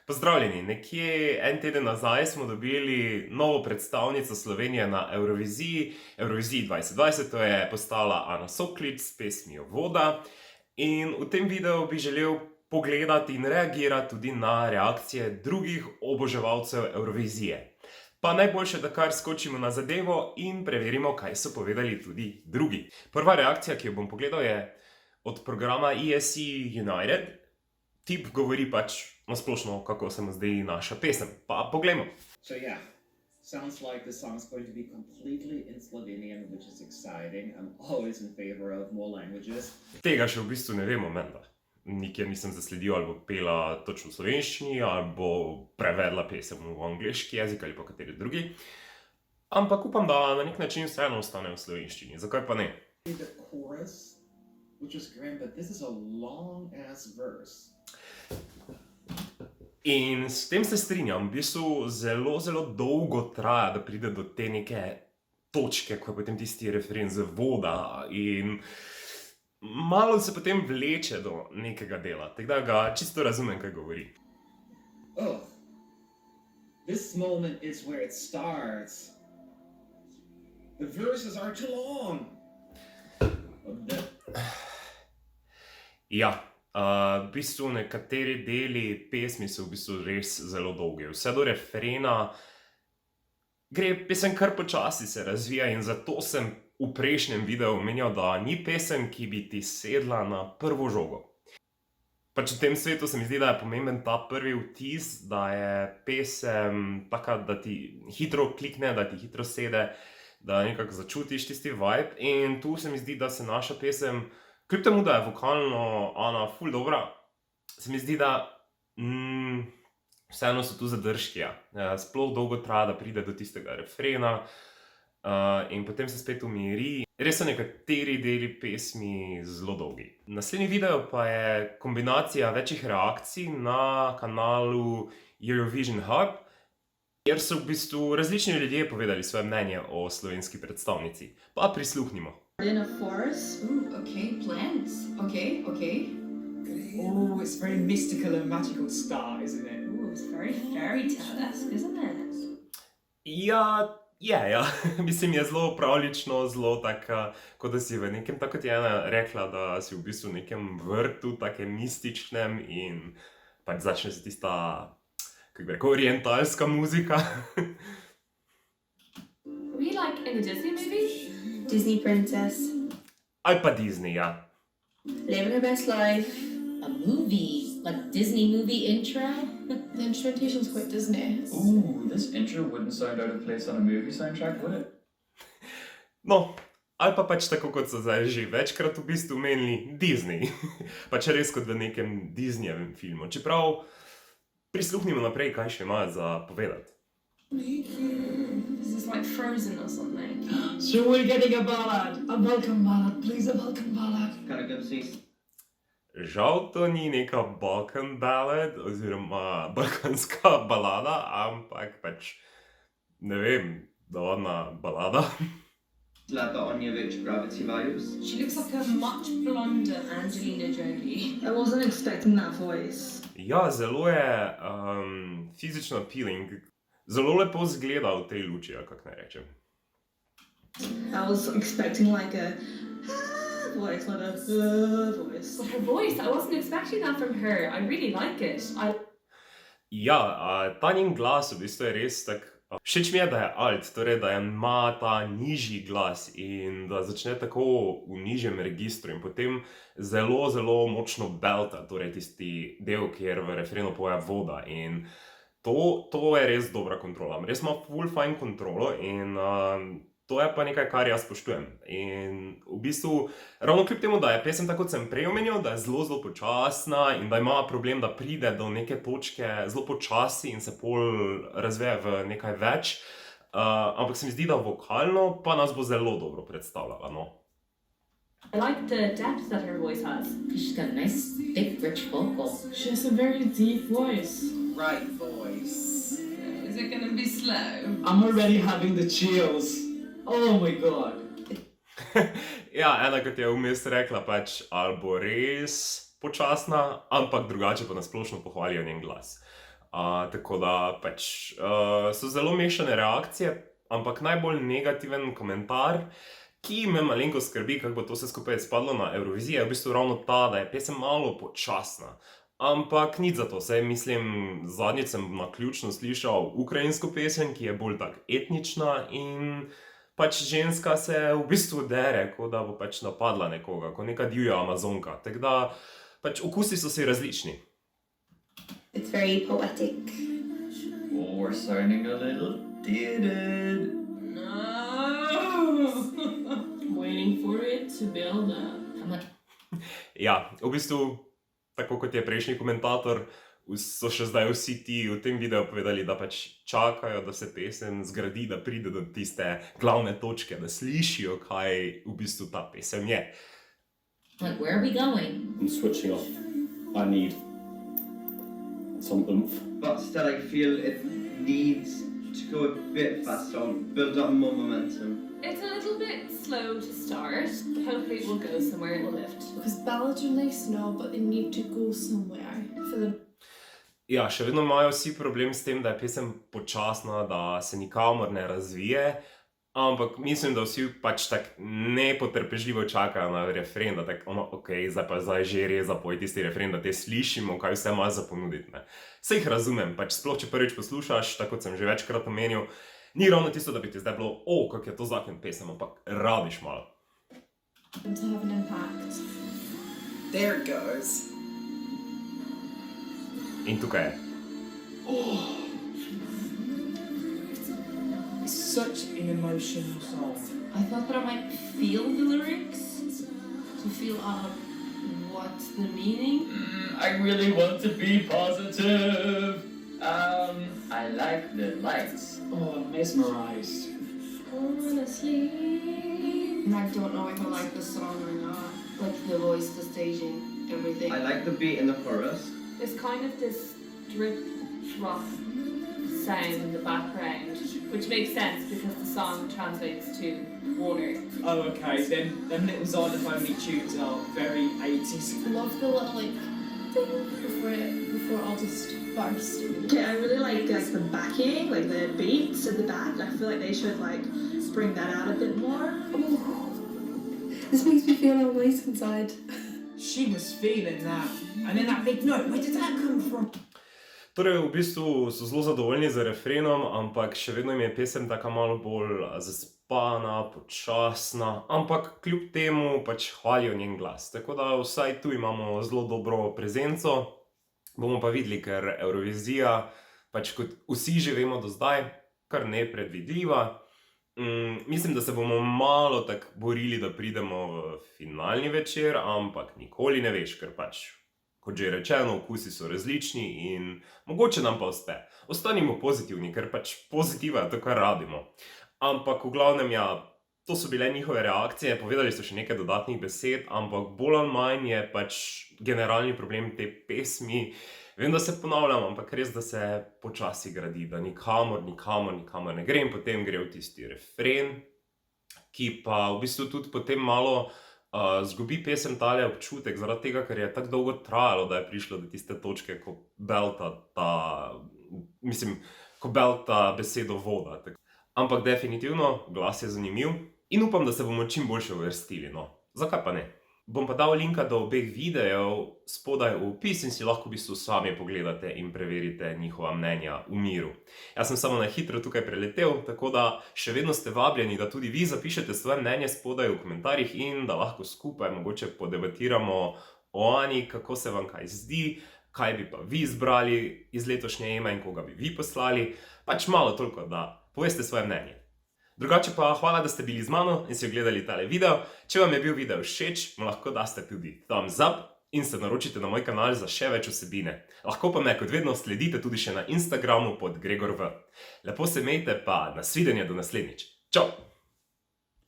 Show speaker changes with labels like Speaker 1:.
Speaker 1: Pozdravljeni, nekje en teden nazaj smo dobili novo predstavnico Slovenije na Evroviziji 2020, to je postala Ana Soklič s pesmijo Voda. In v tem videu bi želel pogledati in reagirati tudi na reakcije drugih oboževalcev Evrovizije. Pa najboljše, da kar skočimo na zadevo in preverimo, kaj so povedali tudi drugi. Prva reakcija, ki jo bom pogledal, je od programa ESC United. Tip govori pač na splošno, kako se mu zdi naša pesem. Pa poglejmo.
Speaker 2: So yeah, sounds like the song's going to be completely in Slovenian, which is exciting. I'm always in favor of more languages.
Speaker 1: Tega še v bistvu ne vemo, menda. Nikjer nisem zasledil, ali bo pela točno v slovenščini, ali bo prevedla pesem v angleški jezik ali pa kateri drugi. Ampak upam, da na nek način vseeno ostane v slovenščini. Zakaj pa ne?
Speaker 2: The chorus, which is grand, but this is a long-ass verse.
Speaker 1: In s tem se strinjam, v bistvu zelo dolgo traja, da pride do te neke točke, ko je potem tisti refren z voda in malo se potem vleče do nekega dela, tako da ga čisto razumem, kaj govori.
Speaker 2: Ugh. This moment is where it starts. The verses are too long.
Speaker 1: Ja, v bistvu nekateri deli pesmi so v bistvu res zelo dolgi. Vse do refrena gre pesem kar počasi se razvija in zato sem v prejšnjem videu omenjal, da ni pesem, ki bi ti sedla na prvo žogo. Pač v tem svetu se mi zdi, da je pomemben ta prvi vtis, da je pesem taka, da ti hitro klikne, da ti hitro sede, da nekako začutiš tisti vibe. In tu se mi zdi, da se naša pesem, kljub temu, da je vokalno Ana ful dobra, se mi zdi, da vseeno so tu zadržki, ja. Sploh dolgo traja, da pride do tistega refrena, in potem se spet umiri. Res so nekateri deli pesmi zelo dolgi. Naslednji video pa je kombinacija večjih reakcij na kanalu Eurovision Hub, kjer so v bistvu različni ljudje povedali svoje mnenje o slovenski predstavnici. Pa prisluhnimo.
Speaker 3: In a forest.
Speaker 4: Ooh, okay, plants. Okay.
Speaker 5: Oh, it's very mystical and magical start, isn't it?
Speaker 4: Ooh, it's very fairy tale-esque, isn't it?
Speaker 1: Ja. Mislim, je zelo pravljično, zelo taka, kot da si v nekem, tako kot je Ena rekla, da si v bistvu v nekem vrtu, takem mističnem in pač začne se tista, kako bi rekel, orientalska muzika.
Speaker 4: Were you like in a Disney movie?
Speaker 3: Disney princess.
Speaker 1: Ali pa Disney, ja.
Speaker 3: Living her best life.
Speaker 6: A movie, like Disney movie intro.
Speaker 3: The instrumentation's quite Disney.
Speaker 5: Ooh, this intro wouldn't sound out of place on a movie soundtrack, would it?
Speaker 1: No, ali pa pač tako, kot so zdaj že večkrat v bistvu omenili, Disney. Pač res kot v nekem Disneyjevem filmu. Čeprav prisluhnimo naprej, kaj še imajo za povedati.
Speaker 4: This is like Frozen or something.
Speaker 5: So we're getting a ballad. A Balkan ballad, please, a Balkan ballad.
Speaker 2: Gotta go see.
Speaker 1: Žal to ni neka Balkan ballad oziroma balkanska balada, ampak pač, ne vem, navadna balada.
Speaker 2: Zlata Onjević, Gravity Vibes.
Speaker 4: She looks like a much blonder Angelina Jolie.
Speaker 3: I wasn't expecting that voice.
Speaker 1: Ja, zelo je fizično appealing, zelo lepo zgleda v tej luči, ali kako naj rečem.
Speaker 3: I was expecting like a voice, not a voice.
Speaker 4: But her voice, I wasn't expecting that from her. I really like it.
Speaker 1: Ja, ta njen glas v bistvu je res tak. Všeč mi je, da je alt, torej da ima ta nižji glas in da začne tako v nižjem registru in potem zelo močno belta, torej tisti del, kjer v refrenu poje voda. In to je res dobra kontrola. Res ima ful fajn kontrolo in to je pa nekaj, kar jaz spoštujem. In v bistvu, ravno kljub temu, da je pesem, tako kot sem prej omenil, da je zelo počasna in da ima problem, da pride do neke točke zelo počasi in se pol razveje v nekaj več, ampak se mi zdi, da vokalno pa nas bo zelo dobro predstavljala, no.
Speaker 4: I like the depth that her voice has.
Speaker 6: She's got a nice, thick, rich vocal.
Speaker 3: She has a very deep voice.
Speaker 2: Right voice.
Speaker 4: Is it gonna be slow?
Speaker 5: I'm already having the chills. Oh my god.
Speaker 1: Ja, Ena, kot je vmes rekla, pač ali bo res počasna, ampak drugače pa na splošno pohvalijo njen glas. Tako da pač so zelo mešane reakcije, ampak najbolj negativen komentar, ki me malenkost skrbi, kako bo to vse skupaj izpadlo na Evroviziji, je v bistvu ravno ta, da je pesem malo počasna. Ampak nič za to, saj mislim, zadnjič sem naključno slišal ukrajinsko pesem, ki je bolj tak etnična in pač ženska se v bistvu dere, kot da bo pač napadla nekoga, kot neka divja amazonka. Tako da pač okusi so si različni.
Speaker 7: It's very poetic.
Speaker 2: Oh, we're sounding a little dated.
Speaker 4: No!
Speaker 3: Waiting for it to build up.
Speaker 6: I'm like,
Speaker 1: Ja, v bistvu, tako kot je prejšnji komentator, so še zdaj vsi ti v tem videu povedali, da pač čakajo, da se pesem zgradi, da pride do tiste glavne točke, da slišijo, kaj v bistvu ta pesem je.
Speaker 6: where are we going?
Speaker 8: I'm switching off. I need some oomph.
Speaker 9: But still, I feel it needs to go a bit faster on, build up more momentum.
Speaker 4: It's a little bit slow to start. Hopefully it will go somewhere, it will lift.
Speaker 3: Because ballads are nice and all, but they need to go somewhere for them.
Speaker 1: Ja, še vedno imajo vsi problem s tem, da je pesem počasna, da se nikamor ne razvije, ampak mislim, da vsi pač tak nepotrpežljivo čakajo na refren, da tako zdaj že res zapoj tisti refren, da te slišimo, kaj vse ima za ponuditi, ne. Saj jih razumem, pač sploh če prvič poslušaš, tako kot sem že večkrat omenil, ni ravno tisto, da bi ti zdaj bilo, kako je to zakon pesem, ampak rabiš malo.
Speaker 3: To have an impact.
Speaker 5: There it goes.
Speaker 1: In tukaj je.
Speaker 5: It's such an emotional song.
Speaker 4: I thought that I might feel the lyrics to feel out what's the meaning.
Speaker 2: I really want to be positive. I like the lights.
Speaker 5: Oh, I'm mesmerised.
Speaker 4: Honestly, I don't know if I like the song or not. Like the voice, the staging, everything.
Speaker 9: I like the beat in the chorus.
Speaker 4: There's kind of this drip drop sound in the background, which makes sense because the song translates to water.
Speaker 5: Oh, okay. Then them little xylophone tunes are very 80s.
Speaker 3: I love the little like thing before it all just burst. Okay, I really like the backing, like the beats at the back. I feel like they should like bring that out a bit more.
Speaker 7: This makes me feel all nice inside.
Speaker 5: She was feeling that. And then that big note, where did that come from?
Speaker 1: Torej, v bistvu so zelo zadovoljni z refrenom, ampak še vedno jim je pesem taka malo bolj zaspana, počasna, ampak kljub temu pač hvalijo njen glas. Tako da vsaj tu imamo zelo dobro prezenco. Bomo pa videli, ker Evrovizija, pač kot vsi že vemo do zdaj, kar nepredvidljiva. Mislim, da se bomo malo tako borili, da pridemo v finalni večer, ampak nikoli ne veš, ker pač, kot že rečeno, okusi so različni in mogoče nam pa uspe. Ostanimo pozitivni, ker pač pozitiva je to, kar rabimo. Ampak v glavnem, ja, to so bile njihove reakcije, povedali so še nekaj dodatnih besed, ampak bolj ali manj je pač generalni problem te pesmi. Vem, da se ponavljam, ampak res, da se počasi gradi, da nikamor ne gre in potem gre v tisti refren, ki pa v bistvu tudi potem malo zgubi pesem tale občutek, zaradi tega, ker je tako dolgo trajalo, da je prišlo do tiste točke, ko belta besedo voda. Ampak definitivno, glas je zanimiv in upam, da se bomo čim boljše uvrstili, no. Zakaj pa ne? Bom pa dal linka do obeh videov spodaj v opis in si lahko v bistvu sami pogledate in preverite njihova mnenja v miru. Jaz sem samo na hitro tukaj preletel, tako da še vedno ste vabljeni, da tudi vi zapišete svoje mnenje spodaj v komentarjih in da lahko skupaj mogoče podebatiramo o Ani, kako se vam kaj zdi, kaj bi pa vi izbrali iz letošnje EMA in koga bi vi poslali. Pač malo toliko, da poveste svoje mnenje. Drugače pa hvala, da ste bili z mano in si ogledali tale video. Če vam je bil video všeč, mu lahko daste tudi thumbs up in se naročite na moj kanal za še več vsebine. Lahko pa me kot vedno sledite tudi še na Instagramu pod GregorV. Lepo se imejte, pa nasvidenje do naslednjič. Čau!